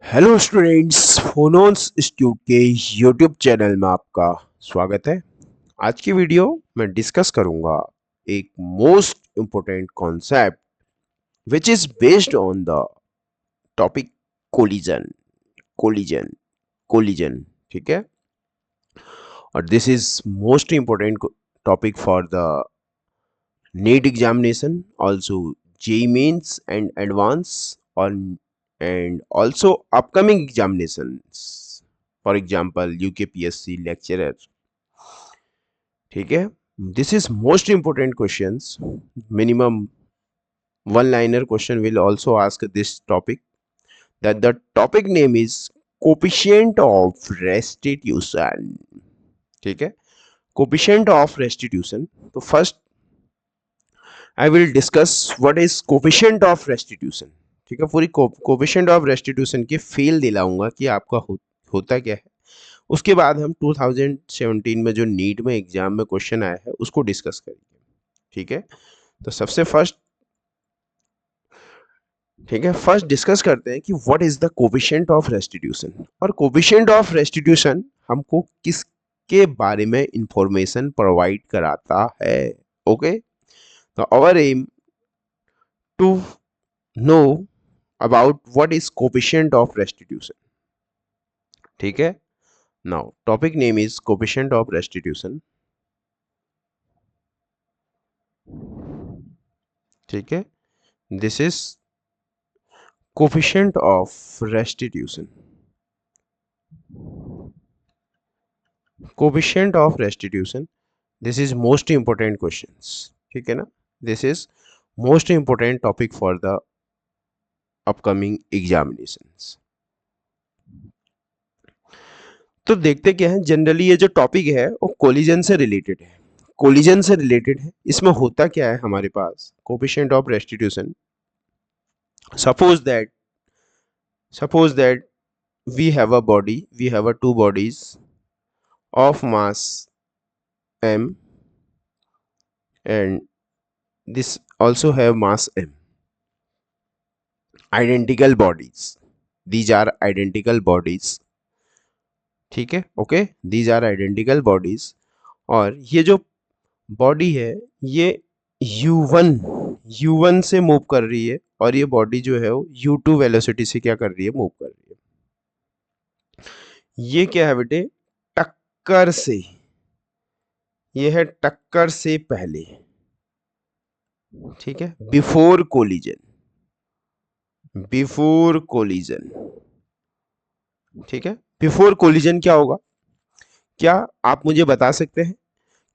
Hello students, फोनोन्स institute के YouTube channel में आपका स्वागत है। आज की वीडियो में डिस्कस करूंगा एक most important concept which is based on the topic collision collision collision. ठीक है, और this is most important topic for the NEET examination, also JEE Mains and Advance, on and also upcoming examinations. For example, UKPSC lecturer. ठीक है, this is most important questions. Minimum one liner question will also ask this topic. That the topic name is coefficient of restitution. ठीक है, coefficient of restitution. तो first I will discuss what is coefficient of restitution. ठीक है, पूरी coefficient of restitution की feel दिलाऊंगा कि आपका होता क्या है। उसके बाद हम 2017 में जो नीट में एग्जाम में क्वेश्चन आया है उसको डिस्कस करेंगे। ठीक है, तो सबसे फर्स्ट डिस्कस करते हैं कि what is the coefficient of restitution. और कोफिशिएंट ऑफ रेस्टिट्यूशन हमको किसके बारे में इंफॉर्मेशन प्रोवाइड कराता है। Okay, so our aim to know about what is coefficient of restitution. ठीक है, now topic name is coefficient of restitution. ठीक है, this is coefficient of restitution. Coefficient of restitution, this is most important questions. ठीक है ना, this is most important topic for the upcoming examinations. तो देखते क्या है, जनरली ये जो टॉपिक है वो कोलिजन से रिलेटेड है। कोलिजन से रिलेटेड है, इसमें होता क्या है हमारे पास coefficient of restitution. Suppose that we have a body, we have a two bodies of mass m and this also have mass m, identical bodies, these are identical bodies. ठीक है, okay, these are identical bodies. और ये जो body है ये u1 से move कर रही है और ये बॉडी जो है वो u2 वेलोसिटी से क्या कर रही है, मूव कर रही है। ये क्या है बेटे, टक्कर से, ये है टक्कर से पहले। ठीक है, बिफोर कोलिजन, बिफोर कोलिजन। ठीक है, बिफोर कोलिजन क्या होगा, क्या आप मुझे बता सकते हैं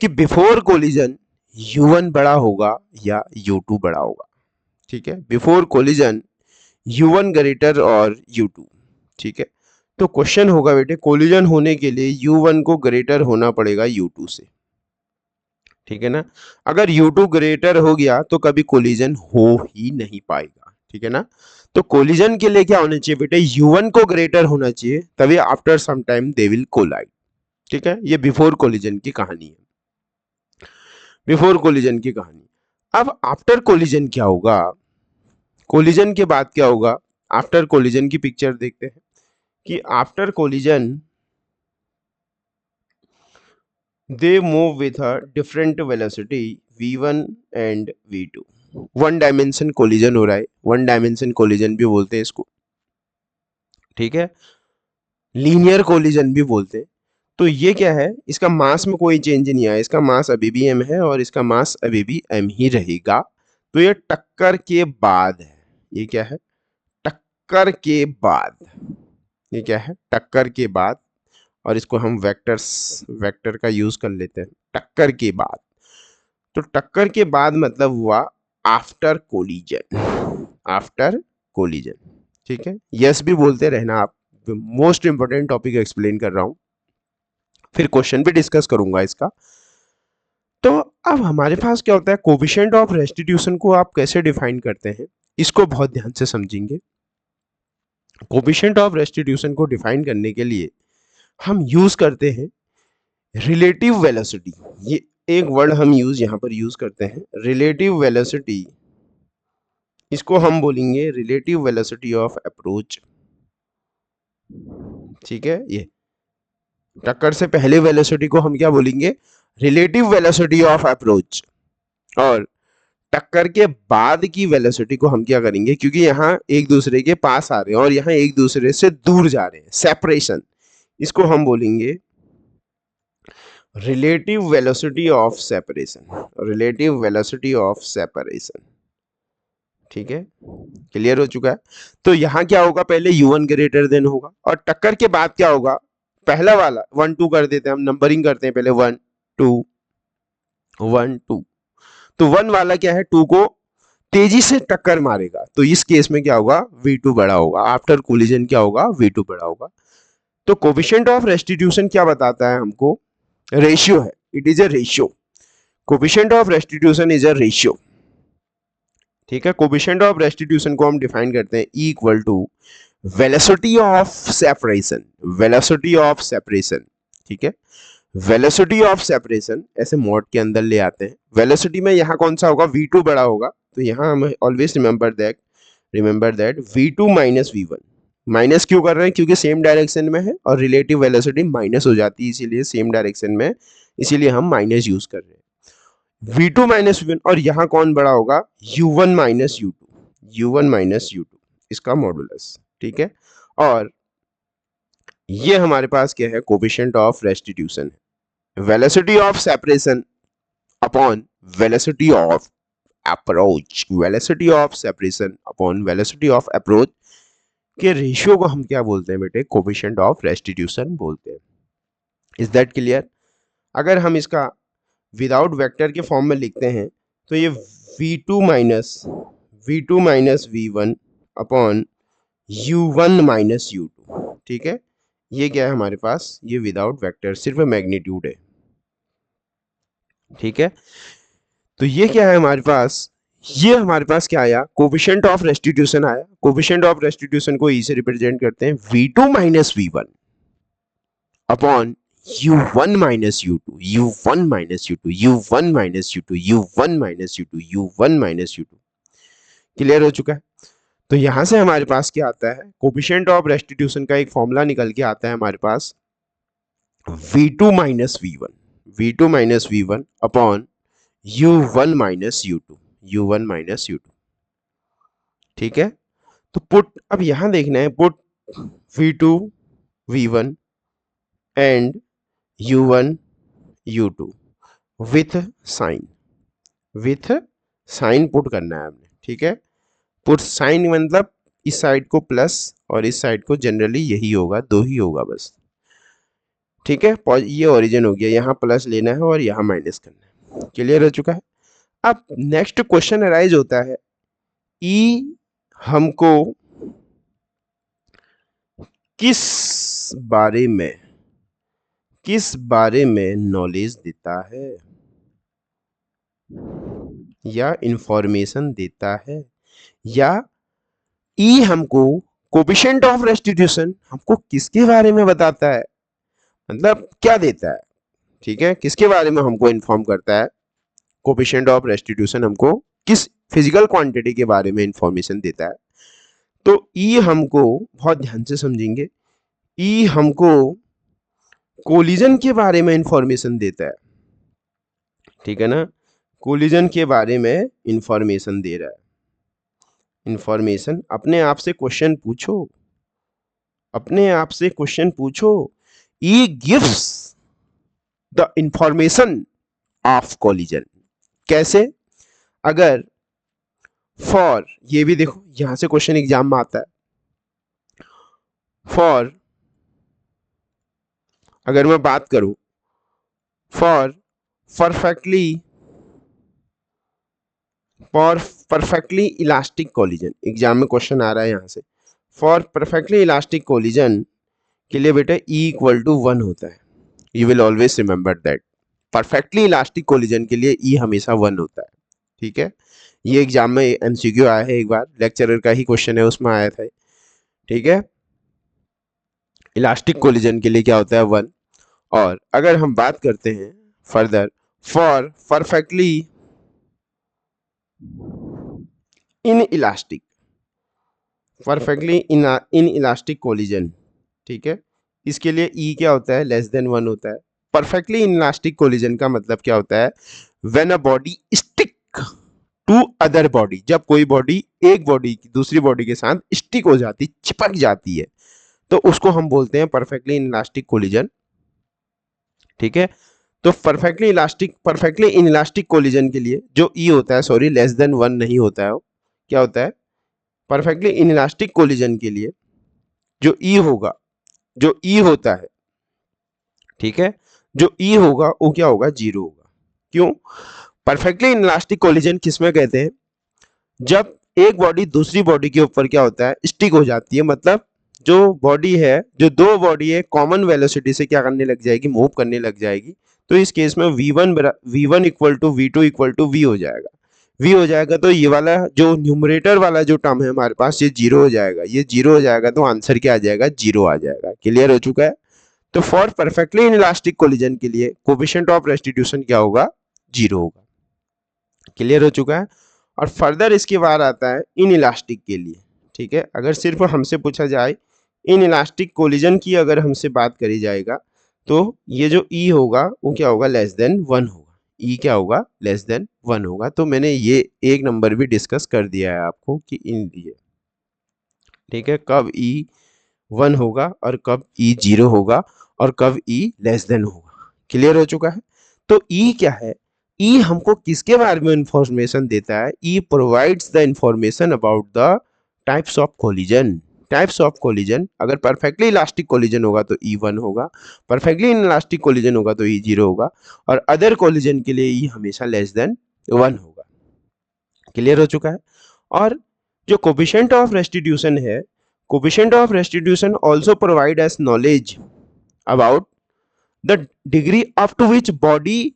कि बिफोर कोलिजन u1 बड़ा होगा या u2 बड़ा होगा। ठीक है, बिफोर कोलिजन u1 ग्रेटर और u2। ठीक है, तो क्वेश्चन होगा बेटे कोलिजन होने के लिए u1 को ग्रेटर होना पड़ेगा u2 से। ठीक है ना, अगर u2 ग्रेटर हो गया तो कभी कोलिजन हो ही नहीं पाएगा। ठीक है ना, तो कोलिजन के लिए क्या होना चाहिए बेटे, u1 को ग्रेटर होना चाहिए, तभी after some time they will collide. ठीक है, ये बिफोर कोलिजन की कहानी है, बिफोर कोलिजन की कहानी। अब आफ्टर कोलिजन क्या होगा, कोलिजन के बाद क्या होगा, आफ्टर कोलिजन की पिक्चर देखते हैं कि after collision they move with a different velocity v1 and v2। One dimension collision हो रहा है, वन डायमेंशन कोलिजन भी बोलते हैं इसको। ठीक है, लीनियर कोलिजन भी बोलते हैं। तो ये क्या है, इसका मास में कोई चेंज नहीं आया, इसका मास अभी भी m है और इसका मास अभी भी m ही रहेगा। तो ये टक्कर के बाद है, ये क्या है, टक्कर के बाद, ये क्या है, टक्कर के बाद। और इसको हम वेक्टर का यूज कर लेते हैं, टक्कर के बाद। तो टक्कर के बाद मतलब हुआ आफ्टर कोलिजन, आफ्टर कोलिजन। ठीक है, यस भी बोलते रहना आप, मोस्ट इंपोर्टेंट टॉपिक एक्सप्लेन कर रहा हूं, फिर क्वेश्चन भी डिस्कस करूंगा इसका। तो अब हमारे पास क्या होता है, कोफिशिएंट ऑफ रेस्टिट्यूशन को आप कैसे डिफाइन करते हैं, इसको बहुत ध्यान से समझेंगे। कोफिशिएंट ऑफ रेस्टिट्यूशन को डिफाइन करने के लिए हम यूज करते हैं रिलेटिव वेलोसिटी। ये एक वर्ड हम यहां पर यूज करते हैं, रिलेटिव वेलोसिटी। इसको हम बोलेंगे रिलेटिव वेलोसिटी ऑफ अप्रोच, ठीक है, ये टक्कर से पहले वेलोसिटी को हम क्या बोलेंगे, रिलेटिव वेलोसिटी ऑफ अप्रोच, और टक्कर के बाद की वेलोसिटी को हम क्या करेंगे, क्योंकि यहाँ एक दूसरे के पास आ रहे हैं और यहाँ एक दूसरे से दूर जा रहे हैं, सेपरेशन, इसको हम बोलेंगे relative velocity of separation, relative velocity of separation. ठीक है, क्लियर हो चुका है। तो यहाँ क्या होगा, पहले u1 ग्रेटर देन होगा, और टक्कर के बाद क्या होगा, पहला वाला 1 2 कर देते हैं, हम नंबरिंग करते हैं पहले 1 2 1 2, तो 1 वाला क्या है, 2 को तेजी से टक्कर मारेगा, तो इस केस में क्या होगा, v2 बड़ा होगा, आफ्टर कोलिजन क्या होगा, v2 बड़ा होगा। तो कोफिशिएंट ऑफ रेस्टिट्यूशन क्या बताता है हमको, रेशियो है, it is a ratio, coefficient of restitution is a ratio. ठीक है, कोफिशिएंट ऑफ रेस्टिट्यूशन को हम डिफाइन करते हैं E equal to velocity of separation, velocity of separation. ठीक है, वेलोसिटी ऑफ सेपरेशन ऐसे मोड के अंदर ले आते हैं, वेलोसिटी में यहाँ कौन सा होगा, v2 बड़ा होगा, तो यहाँ हम always remember that v2 minus v1, minus क्यों कर रहे हैं, क्योंकि सेम डायरेक्शन में है और रिलेटिव वेलोसिटी माइनस हो जाती है, इसीलिए सेम डायरेक्शन में, इसीलिए हम माइनस यूज कर रहे हैं, v2 माइनस v1, और यहाँ कौन बड़ा होगा, u1 minus u2, u1 minus u2, इसका मॉडुलस। ठीक है, और ये हमारे पास क्या है, कोफिशिएंट ऑफ रेस्टिट्यूशन है, velocity of separation upon velocity of approach, velocity of separation upon velocity of approach के रेशियो को हम क्या बोलते हैं बेटे, कोफिशिएंट ऑफ रेस्टिट्यूशन बोलते हैं। Is that clear. अगर हम इसका विदाउट वेक्टर के फॉर्म में लिखते हैं तो ये v2 minus v1 upon u1 minus u2। ठीक है, ये क्या है हमारे पास, ये विदाउट वेक्टर सिर्फ मैग्नीट्यूड है। ठीक है, तो ये क्या है हमारे पास, ये हमारे पास क्या आया, कोफिशिएंट ऑफ रेस्टिट्यूशन आया, कोफिशिएंट ऑफ रेस्टिट्यूशन को ई से रिप्रेजेंट करते हैं v2 minus v1 upon u1 minus u2, u1 minus u2, u1 minus u2, u1 minus u2, u1 minus u2। Clear हो चुका है। तो यहां से हमारे पास क्या आता है, कोफिशिएंट ऑफ रेस्टिट्यूशन का एक फॉर्मूला निकल के आता है हमारे पास v2 minus v1, v2 minus v1 upon u1 minus u2, u1 minus u2। ठीक है, तो पुट, अब यहां देखना है, put v2 v1 and u1 u2 with sign, with sign put करना है हमने। ठीक है, पुट साइन मतलब इस साइड को प्लस और इस साइड को, जनरली यही होगा, दो ही होगा बस। ठीक है, ये ओरिजिन हो गया, यहाँ प्लस लेना है और यहाँ माइनस करना है। क्लियर हो चुका है। अब नेक्स्ट क्वेश्चन अराइज होता है, ई हमको किस बारे में नॉलेज देता है या इंफॉर्मेशन देता है, या ई हमको कोफिशिएंट ऑफ रेस्टिट्यूशन हमको किसके बारे में बताता है, मतलब क्या देता है। ठीक है, किसके बारे में हमको इन्फॉर्म करता है, कोफिशिएंट ऑफ रेस्टिट्यूशन हमको किस फिजिकल क्वांटिटी के बारे में इंफॉर्मेशन देता है। तो ई हमको, बहुत ध्यान से समझेंगे, ई हमको कोलिजन के बारे में इंफॉर्मेशन देता है। ठीक है ना, कोलिजन के बारे में इंफॉर्मेशन दे रहा है। इंफॉर्मेशन, अपने आप से क्वेश्चन पूछो, अपने आप से क्वेश्चन पूछो, e gives the information of collision. कैसे, अगर फॉर, ये भी देखो यहां से क्वेश्चन एग्जाम में आता है, फॉर, अगर मैं बात करूं, for perfectly, for perfectly elastic collision, exam में क्वेश्चन आ रहा है यहां से, फॉर परफेक्टली इलास्टिक कोलिजन के लिए बेटा ई इक्वल टू 1 होता है। You will always remember that, perfectly elastic collision के लिए ई हमेशा 1 होता है। ठीक है, ये एग्जाम में एमसीक्यू आया है, एक बार लेक्चरर का ही क्वेश्चन है, उसमें आया था। ठीक है, इलास्टिक कोलिजन के लिए क्या होता है, 1। और अगर हम बात करते हैं further, for perfectly in elastic, perfectly in elastic collision, ठीक है। इसके लिए ई क्या होता है, लेस देन 1 होता है। परफेक्टली इनलास्टिक कोलिजन का मतलब क्या होता है, when a body stick to other body, जब कोई बॉडी एक बॉडी की दूसरी बॉडी के साथ स्टिक हो जाती, चिपक जाती है, तो उसको हम बोलते हैं परफेक्टली इनलास्टिक कोलिजन। ठीक है। तो परफेक्टली इनलास्टिक कोलिजन के लिए जो ई होता है, सॉरी लेस देन 1 नहीं होता है, वो क्या होता है, परफेक्टली इनलास्टिक कोलिजन के लिए जो ई होगा, जो ई होता है, ठीक है, जो ई होगा वो क्या होगा, 0 होगा। क्यों? परफेक्टली इनलास्टिक कोलिजन किसमें कहते हैं, जब एक बॉडी दूसरी बॉडी के ऊपर क्या होता है, स्टिक हो जाती है, मतलब जो बॉडी है, जो दो बॉडी है, कॉमन वेलोसिटी से क्या करने लग जाएगी, मूव करने लग जाएगी। तो इस केस में v1 equal to v2 equal to v हो जाएगा। v हो जाएगा तो ये वाला जो न्यूमरेटर वाला जो टर्म है हमारे पास, ये 0 हो जाएगा, ये 0 हो जाएगा, तो आंसर क्या आ जाएगा, 0 आ जाएगा। क्लियर हो चुका है। तो फॉर परफेक्टली इनलास्टिक कोलिजन के लिए कोफिशिएंट ऑफ रेस्टिट्यूशन क्या होगा, 0 होगा। क्लियर हो चुका है। और फर्दर इसके बाद आता है इन इलास्टिक के लिए। ठीक है, अगर सिर्फ हमसे पूछा जाए इन इलास्टिक कोलिजन की, अगर हमसे बात करी जाएगा, तो ये जो ई होगा वो क्या होगा, लेस देन 1 होगा। ई क्या होगा, लेस देन 1 होगा। तो मैंने ये एक नंबर भी डिस्कस कर दिया है आपको कि इन लिए, ठीक है, कब ई 1 होगा और कब ई 0 होगा और कब ई लेस देन होगा। क्लियर हो चुका है। तो ई क्या है, ई हमको किसके बारे में इंफॉर्मेशन देता है, e provides the information about the types of collision. Types of collision, अगर परफेक्टली इलास्टिक कोलिजन होगा तो ई 1 होगा, परफेक्टली इनइलास्टिक कोलिजन होगा तो ई 0 होगा, और अदर कोलिजन के लिए ई हमेशा लेस देन 1 होगा। क्लियर हो चुका है। और जो कोफिशिएंट ऑफ रेस्टिट्यूशन है, coefficient of restitution also provide us knowledge about the degree up to which body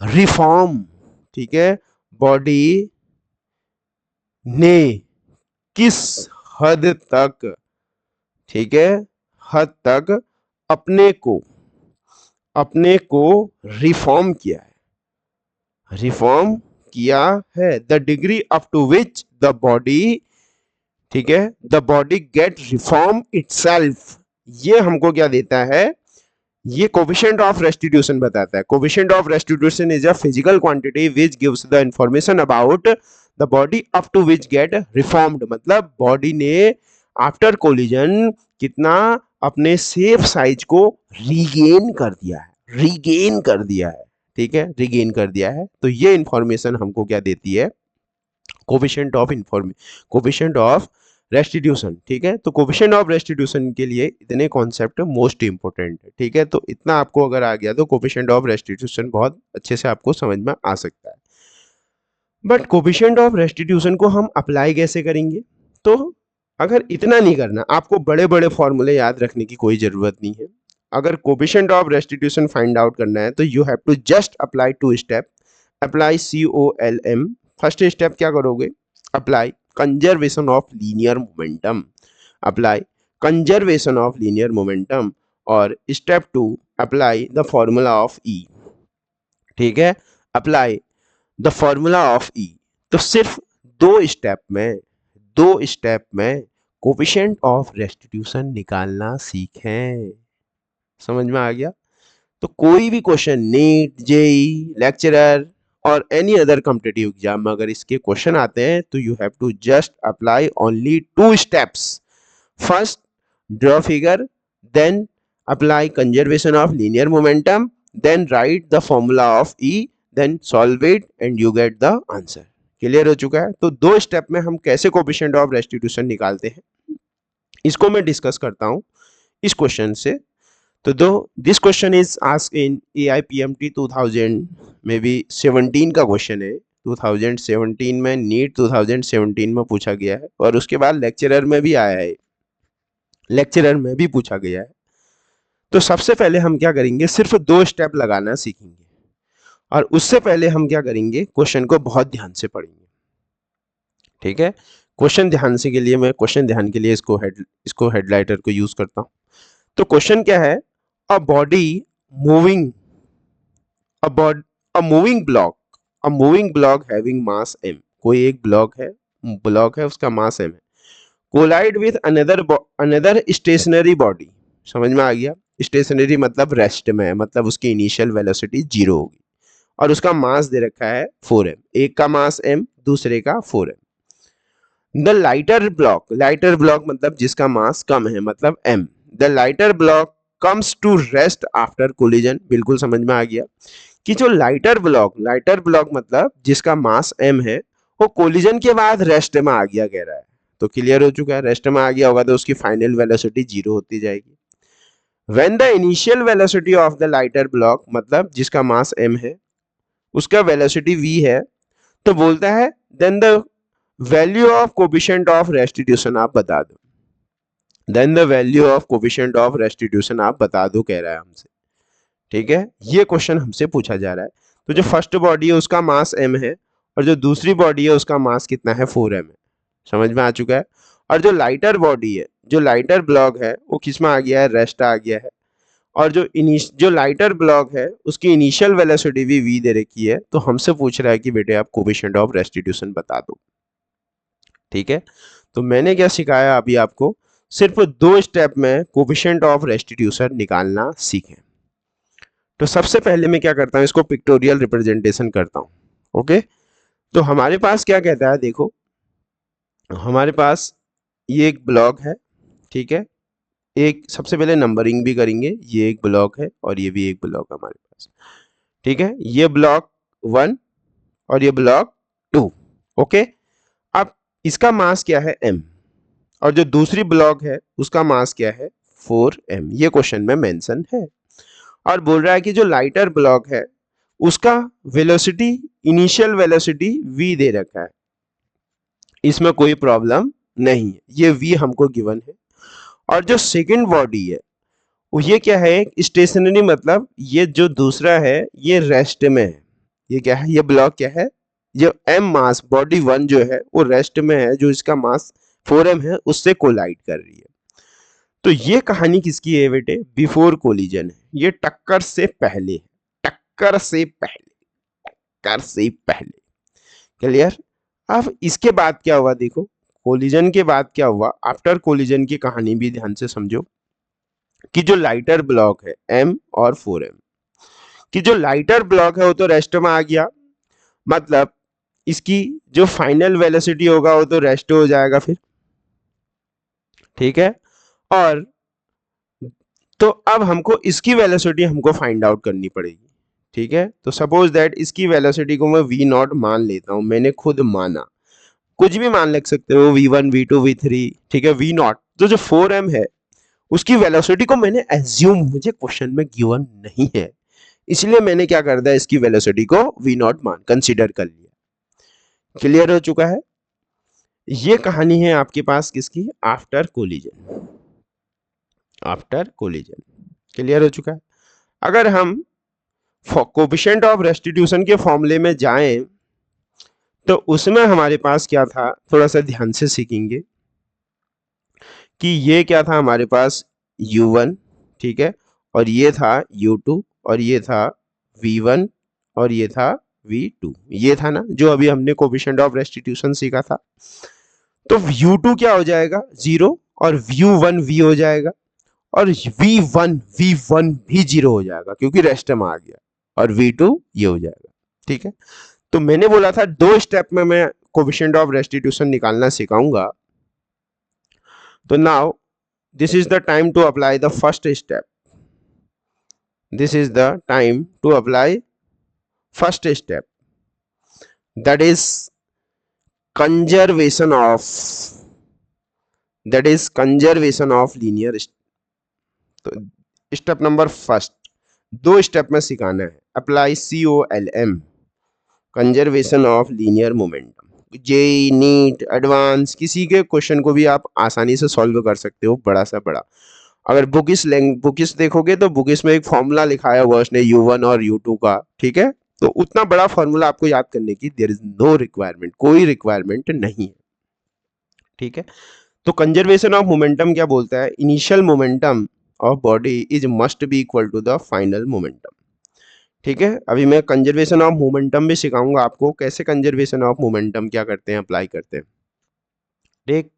reform, ठीक है, बॉडी ने किस हद तक, ठीक है, हद तक अपने को रिफॉर्म किया है, रिफॉर्म किया है। The degree up to which the body, ठीक है, the body get reform itself, ये हमको क्या देता है, ये कोफिशिएंट ऑफ रेस्टिट्यूशन बताता है। Coefficient of restitution is a physical quantity which gives the information about the body up to which get reformed, मतलब बॉडी ने आफ्टर कोलिजन कितना अपने सेफ साइज को रीगेन कर दिया है, रीगेन कर दिया है, ठीक है, रीगेन कर दिया है। तो ये इंफॉर्मेशन हमको क्या देती है, कोफिशिएंट ऑफ रेस्टिट्यूशन। ठीक है, तो कोफिशिएंट ऑफ रेस्टिट्यूशन के लिए इतने कॉन्सेप्ट मोस्ट इंपोर्टेंट है। ठीक है, तो इतना आपको अगर आ गया तो कोफिशिएंट ऑफ रेस्टिट्यूशन बहुत अच्छे से आपको समझ में आ सकता है। बट कोफिशिएंट ऑफ रेस्टिट्यूशन को हम अप्लाई कैसे करेंगे, तो अगर इतना नहीं करना, आपको बड़े बड़े फॉर्मूले याद रखने की कोई जरूरत नहीं है। अगर coefficient of restitution find out करना है तो you have to just apply 2 step, apply COLM। First step क्या करोगे, apply conservation of linear momentum, apply conservation of linear momentum. और step 2 apply the formula of e, ठीक है, apply the formula of e. तो सिर्फ दो step में coefficient of restitution निकालना सीखें। समझ में आ गया। तो कोई भी क्वेश्चन, नीट, जेई, लेक्चरर और एनी अदर कॉम्पिटिटिव एग्जाम में अगर इसके क्वेश्चन आते हैं तो you have to just apply only 2 steps. First, draw figure, then apply conservation of linear momentum, then write the formula of E, then solve it and you get the answer. Clear हो चुका है। तो 2 step में हम कैसे coefficient of restitution निकालते हैं, इसको मैं डिस्कस करता हूं इस क्वेश्चन से। तो दो this question is asked in AIPMT 2017 का क्वेश्चन है। 2017 में, नीट 2017 में पूछा गया है, और उसके बाद लेक्चरर में भी आया है, लेक्चरर में भी पूछा गया है। तो सबसे पहले हम क्या करेंगे, सिर्फ 2 स्टेप लगाना सीखेंगे, और उससे पहले हम क्या करेंगे, क्वेश्चन को बहुत ध्यान से पढ़ेंगे। ठीक है, क्वेश्चन ध्यान से के लिए मैं क्वेश्चन ध्यान के लिए इसको हेडलाइटर को यूज करता हूं। तो क्वेश्चन क्या है, a body moving a moving block having mass m, कोई एक ब्लॉक है, उसका मास m है, collide with another stationary body, समझ में आ गया। स्टेशनरी मतलब रेस्ट में है, मतलब उसकी इनिशियल वेलोसिटी 0 होगी और उसका मास दे रखा है 4m, एक का मास m, दूसरे का 4m। द लाइटर ब्लॉक मतलब जिसका मास कम है, मतलब m। The lighter block comes to rest after collision, बिल्कुल समझ में आ गया कि जो लाइटर ब्लॉक मतलब जिसका मास m है, वो कोलिजन के बाद रेस्ट में आ गया कह रहा है। तो क्लियर हो चुका है, रेस्ट में आ गया होगा तो उसकी फाइनल वेलोसिटी 0 होती जाएगी। When the initial velocity of the lighter block मतलब जिसका मास m है, उसका वेलोसिटी v है, तो बोलता है then the value of coefficient of restitution आप बता दो। Then the value of coefficient of restitution आप बता दो कह रहा है हमसे। ठीक है, ये क्वेश्चन हमसे पूछा जा रहा है। तो जो फर्स्ट बॉडी है उसका मास m है और जो दूसरी बॉडी है उसका मास कितना है, 4m है। समझ में आ चुका है। और जो लाइटर बॉडी है, जो लाइटर ब्लॉक है, वो किस में आ गया है, रेस्ट आ गया है। और जो लाइटर ब्लॉक है उसकी इनिशियल वेलोसिटी भी v दे रखी है, तो हमसे पूछ रहा है कि बेटे आप कोफिशिएंट ऑफ रेस्टिट्यूशन बता दो। ठीक है, तो मैंने क्या सिखाया अभी आपको, सिर्फ 2 स्टेप में कोफिशिएंट ऑफ रेस्टिट्यूशन निकालना सीखें। तो सबसे पहले मैं क्या करता हूं, इसको पिक्टोरियल रिप्रेजेंटेशन करता हूं। ओके, तो हमारे पास क्या कहता है, देखो हमारे पास ये एक ब्लॉक है। ठीक है, एक सबसे पहले नंबरिंग भी करेंगे, ये एक ब्लॉक है और ये भी एक ब्लॉक है हमारे पास। ठीक है, ये ब्लॉक 1 और ये ब्लॉक 2। ओके, अब इसका मास क्या है, m, और जो दूसरी ब्लॉक है उसका मास क्या है, 4m। ये क्वेश्चन में मेंशन है और बोल रहा है कि जो लाइटर ब्लॉक है उसका वेलोसिटी, इनिशियल वेलोसिटी v दे रखा है, इसमें कोई प्रॉब्लम नहीं है, ये v हमको गिवन है। और जो सेकंड बॉडी है वो ये क्या है, स्टेशनरी मतलब ये जो दूसरा है ये रेस्ट में है। ये क्या है, ये ब्लॉक क्या है, जो m मास बॉडी 1 जो है वो रेस्ट में है, जो इसका मास 4m है उससे कोलाइड कर रही है। तो ये कहानी किसकी है बेटे, बिफोर कोलिजन है, ये टक्कर से पहले, टक्कर से पहले, टक्कर से पहले। क्लियर। अब इसके बाद क्या हुआ, देखो कोलिजन के बाद क्या हुआ, आफ्टर कोलिजन की कहानी भी ध्यान से समझो कि जो लाइटर ब्लॉक है m और 4m, कि जो लाइटर ब्लॉक है वो तो रेस्ट में आ गया, मतलब इसकी जो फाइनल वेलोसिटी होगा वो तो रेस्ट हो जाएगा फिर। ठीक है, और तो अब हमको इसकी वेलोसिटी हमको फाइंड आउट करनी पड़ेगी। ठीक है, तो सपोज दैट इसकी वेलोसिटी को मैं v नॉट मान लेता हूं, मैंने खुद माना, कुछ भी मान लग सकते हो, v1 v2 v3। ठीक है, v नॉट तो जो 4m है उसकी वेलोसिटी को मैंने एज्यूम, मुझे क्वेश्चन में गिवन नहीं है, इसलिए मैंने क्या कर दिया, इसकी वेलोसिटी को v नॉट मान कंसीडर कर लिया। क्लियर हो चुका है। ये कहानी है आपके पास किसकी, after collision, after collision. Clear हो चुका है। अगर हम कोफिशिएंट ऑफ रेस्टिट्यूशन के फॉर्मूले में जाएं तो उसमें हमारे पास क्या था, थोड़ा सा ध्यान से सीखेंगे कि ये क्या था हमारे पास, u1। ठीक है, और ये था u2 और ये था v1 और ये था v2, ये था ना जो अभी हमने कोफिशिएंट ऑफ रेस्टिट्यूशन सीखा था। तो u2 क्या हो जाएगा, 0, और u1 v हो जाएगा, और v1 भी 0 हो जाएगा क्योंकि रेस्ट में आ गया, और v2 ये हो जाएगा। ठीक है, तो मैंने बोला था 2 स्टेप में मैं कोफिशिएंट ऑफ रेस्टिट्यूशन निकालना सिखाऊंगा। तो now this is the time to apply the first step, this is the time to apply first step, that is conservation of, that is conservation of linear. तो step number first, 2 step में सिखाना है, apply COLM, conservation of linear momentum. JEE, NEET, advance किसी के question को भी आप आसानी से सॉल्व कर सकते हो, बड़ा सा बड़ा। अगर बुकिस देखोगे तो बुकिस में एक फॉर्मूला लिखाया हुआ उसने u1 और u2 का। ठीक है, तो उतना बड़ा फॉर्मूला आपको याद करने की देयर इज नो रिक्वायरमेंट, कोई रिक्वायरमेंट नहीं है। ठीक है, तो कंजर्वेशन ऑफ मोमेंटम क्या बोलता है, initial momentum of body is must be equal to the final momentum. ठीक है, अभी मैं कंजर्वेशन ऑफ मोमेंटम भी सिखाऊंगा आपको, कैसे कंजर्वेशन ऑफ मोमेंटम क्या करते हैं, अप्लाई करते हैं। ठीक,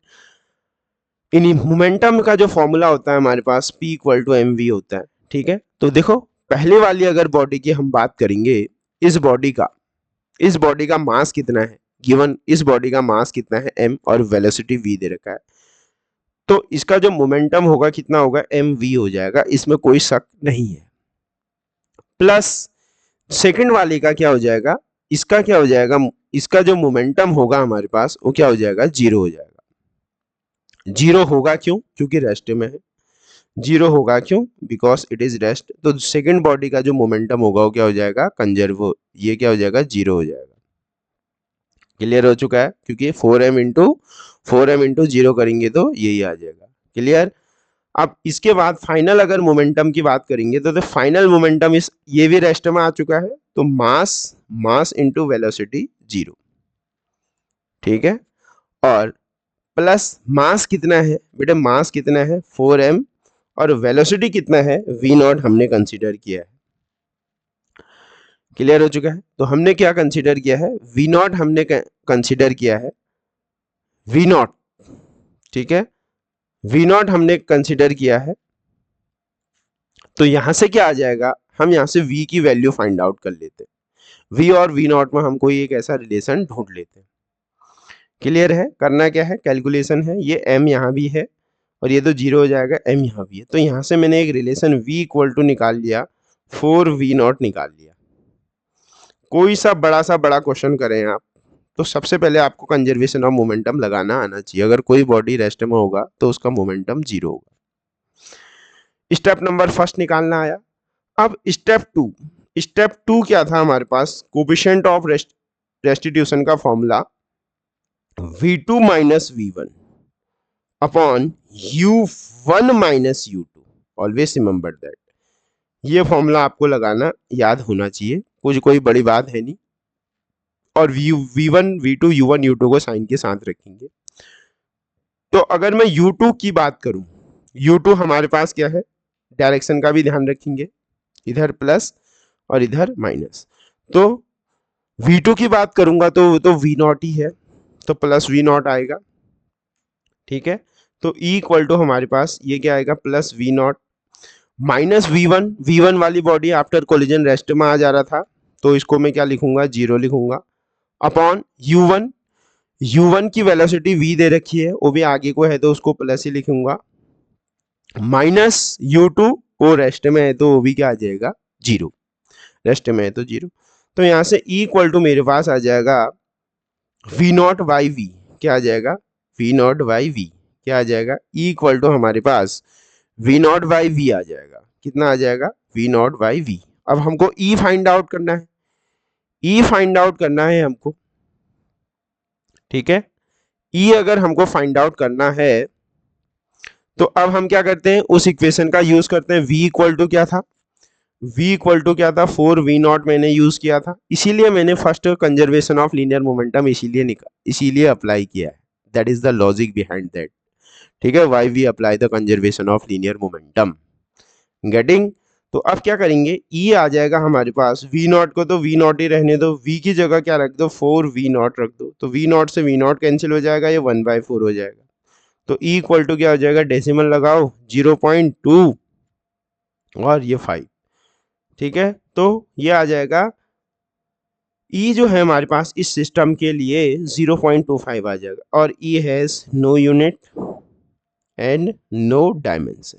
इन मोमेंटम का जो फॉर्मूला होता है हमारे पास P equal to M V होता है, ठीक है। तो देखो पहले वाली अगर बॉडी की हम बात करेंगे, इस बॉडी का मास कितना है गिवन, इस बॉडी का मास कितना है m और वेलोसिटी v दे रखा है, तो इसका जो मोमेंटम होगा कितना होगा एम वी हो जाएगा, इसमें कोई शक नहीं है। प्लस सेकंड वाले का क्या हो जाएगा, इसका क्या हो जाएगा, इसका जो मोमेंटम होगा हमारे पास वो क्या हो जाएगा, जीरो हो जाएगा। जीरो होगा क्यों, क्योंकि रेस्ट में है। जीरो होगा क्यों, बिकॉज इट इज रेस्ट। तो सेकंड बॉडी का जो मोमेंटम होगा वो क्या हो जाएगा, कंजर्व, ये क्या हो जाएगा, जीरो हो जाएगा। क्लियर हो चुका है, क्योंकि 4m इंटू जीरो करेंगे तो यही आ जाएगा। क्लियर। अब इसके बाद फाइनल अगर मोमेंटम की बात करेंगे तो फाइनल मोमेंटम इस ये भी रेस्ट में आ चुका है, तो मास इंटू वेलोसिटी जीरो, ठीक है। और प्लस मास कितना है बेटे, मास कितना है 4m, और वेलोसिटी कितना है v नॉट हमने कंसीडर किया है। क्लियर हो चुका है। तो हमने क्या कंसीडर किया है, v नॉट हमने कंसीडर किया है, v नॉट, ठीक है, v नॉट हमने कंसीडर किया है। तो यहां से क्या आ जाएगा, हम यहां से v की वैल्यू फाइंड आउट कर लेते हैं। v और v नॉट में हम कोई एक ऐसा रिलेशन ढूंढ लेते हैं। क्लियर है। करना क्या है, कैलकुलेशन है, ये m यहाँ भी है और ये तो जीरो हो जाएगा, m यहाँ भी है। तो यहाँ से मैंने एक रिलेशन v इक्वल टू निकाल लिया, 4v नॉट निकाल लिया। कोई सा बड़ा क्वेश्चन करें आप, तो सबसे पहले आपको कंजर्वेशन ऑफ मोमेंटम लगाना आना चाहिए। अगर कोई बॉडी रेस्ट में होगा तो उसका मोमेंटम जीरो होगा। स्टेप नंबर फर्स्ट निकालना आया। अब स्टेप टू क्या था हमारे पास, कोफिशिएंट ऑफ रेस्टिट्यूशन का formula v2 minus v1 upon u1 minus u2। Always remember that, ये फॉर्मूला आपको लगाना याद होना चाहिए, कुछ कोई बड़ी बात है नहीं। और v1 v2 u1 u2 को साइन के साथ रखेंगे। तो अगर मैं u2 की बात करूं, u2 हमारे पास क्या है, डायरेक्शन का भी ध्यान रखेंगे, इधर प्लस और इधर माइनस। तो v2 की बात करूंगा तो वो तो v नॉट ही है, तो प्लस v नॉट आएगा, ठीक है। तो E इक्वल टू हमारे पास ये क्या आएगा, plus v not minus v1 वाली बॉडी आफ्टर कोलिजन रेस्ट में आ जा रहा था, तो इसको मैं क्या लिखूंगा, जीरो लिखूंगा, अपॉन u1 की वेलोसिटी v दे रखी है, वो भी आगे को है तो उसको प्लस ही लिखूंगा, माइनस u2 वो रेस्ट में है तो वो भी क्या आ जाएगा, जीरो, रेस्ट में है तो जीरो। तो यहां से E इक्वल टू मेरे पास आ जाएगा v नॉट बाई वी, क्या आ जाएगा, v नॉट बाई वी, क्या आ जाएगा, E इक्वल टू हमारे पास v नॉट बाई वी आ जाएगा। कितना आ जाएगा, v नॉट बाई वी। अब हमको E फाइंड आउट करना है, E फाइंड आउट करना है हमको, ठीक है। E अगर हमको फाइंड आउट करना है तो अब हम क्या करते हैं, उस इक्वेशन का यूज करते हैं। v इक्वल टू क्या था, v इक्वल टू क्या था, 4v नॉट मैंने यूज किया था, इसीलिए मैंने first conservation of linear momentum इसीलिए अप्लाई किया है। That is the logic behind that, ठीक है, why we apply the conservation of linear momentum. Getting. तो अब क्या करेंगे, E आ जाएगा हमारे पास, v नॉट को तो v नॉट ही रहने दो, v की जगह क्या रख दो, 4v नॉट रख दो, तो v नॉट से v नॉट कैंसिल हो जाएगा, ये 1/4 हो जाएगा। तो E इक्वल टू क्या हो जाएगा, डेसिमल लगाओ 0.2 और ये 5, ठीक है। तो ये आ जाएगा, E जो है हमारे पास इस सिस्टम के लिए 0.25 आ जाएगा, और E has no unit and no dimension,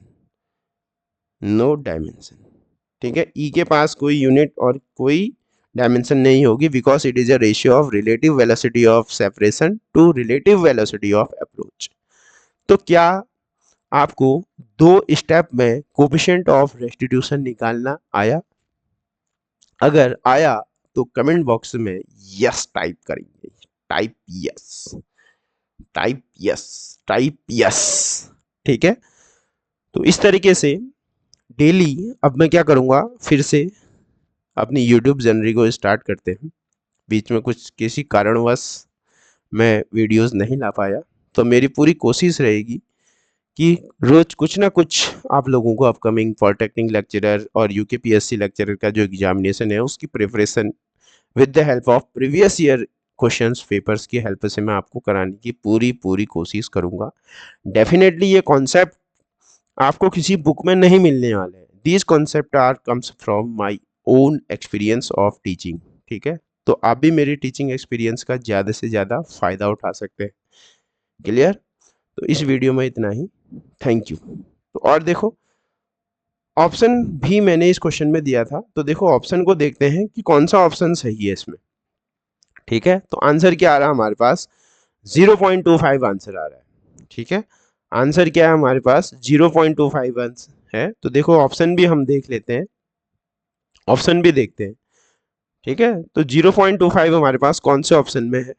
ठीक है। E के पास कोई यूनिट और कोई डायमेंशन नहीं होगी, because it is a ratio of relative velocity of separation to relative velocity of approach. तो क्या आपको दो स्टेप में कोफिशिएंट ऑफ रेस्टिट्यूशन निकालना आया? अगर आया तो कमेंट बॉक्स में यस टाइप करेंगे, type yes, type yes, type yes, ठीक है। तो इस तरीके से डेली अब मैं क्या करूंगा, फिर से अपनी YouTube जर्नी को स्टार्ट करते हैं। बीच में कुछ किसी कारणवश मैं वीडियोस नहीं ला पाया, तो मेरी पूरी कोशिश रहेगी कि रोज कुछ ना कुछ आप लोगों को अपकमिंग पॉलिटेक्निक लेक्चरर और UKPSC लेक्चरर का जो एग्जामिनेशन है उसकी preparation with the help of previous year questions papers की हेल्प से मैं आपको कराने की पूरी कोशिश करूंगा। डेफिनेटली ये कॉन्सेप्ट आपको किसी बुक में नहीं मिलने वाले हैं। These concept are comes from my own experience of teaching. ठीक है, तो आप भी मेरी टीचिंग एक्सपीरियंस का ज़्यादा से ज़्यादा फायदा उठा सकते हैं। क्लियर? तो इस वीडियो में इतना ही। Thank you. तो और देखो, ऑप्शन भी मैंने इस क्वेश्चन में दिया था, तो देखो ऑप्शन को देखते हैं कि कौन सा ऑप्शन सही है इसमें। ठीक है, तो आंसर क्या आ रहा है हमारे पास? 0.25 आंसर आ रहा है। ठीक है, आंसर क्या है हमारे पास? 0.25 आंसर है। तो देखो ऑप्शन भी हम देख लेते हैं, ऑप्शन भी देखते हैं। ठीक है, तो 0.25 हमारे पास कौन से ऑप्शन में है?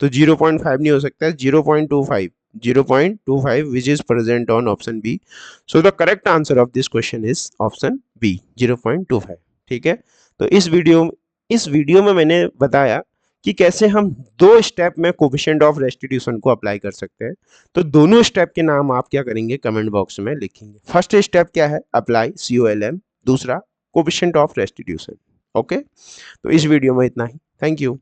तो 0.5 नहीं हो सकता है, 0.25, 0.25 which is present on option B. So the correct answer of this question is option B, 0.25। ठीक है, तो इस वीडियो में मैंने बताया कि कैसे हम दो स्टेप में कोफिशिएंट ऑफ रेस्टिट्यूशन को अप्लाई कर सकते हैं। तो दोनों स्टेप के नाम आप क्या करेंगे? कमेंट बॉक्स में लिखेंगे। फर्स्ट स्टेप क्या है? Apply COLM। दूसरा कोफिशिएंट ऑफ रेस्टिट्यूशन। ओके, तो इस वीडियो में इतना ही। Thank you.